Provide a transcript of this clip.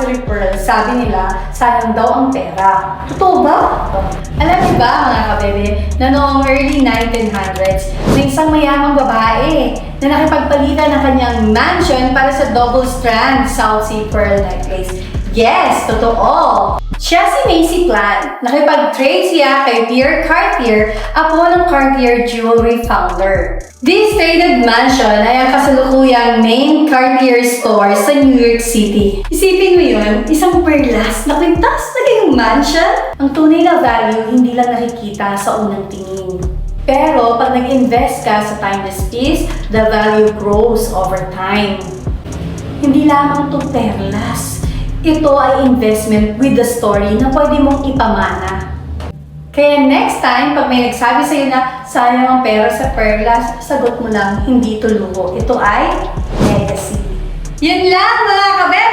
luxury pearl, sabi nila, sayang daw ang pera. Totoo ba? Alam niyo ba, mga kabebe, na noong early 1900s, may isang mayamang babae na nakipagpalitan ng kanyang mansion para sa double strand South Sea Pearl necklace. Yes, totoo! Siya si Macy Plant. Nakipag-trade siya kay Pierre Cartier, apo ng Cartier Jewelry founder. This traded mansion ay ang kasalukuyang main Cartier store sa New York City. Isipin mo yun, isang perlas na kwintas naging mansion? Ang tunay na value hindi lang nakikita sa unang tingin. Pero pag nag-invest ka sa timeless piece, the value grows over time. Hindi lamang itong perlas. Ito ay investment with the story na pwede mong ipamana. Kaya next time, pag may nagsabi sa'yo na sayang ang pera sa perlas, sagot mo lang, hindi ito luho. Ito ay legacy. Yun lang mga kabebe!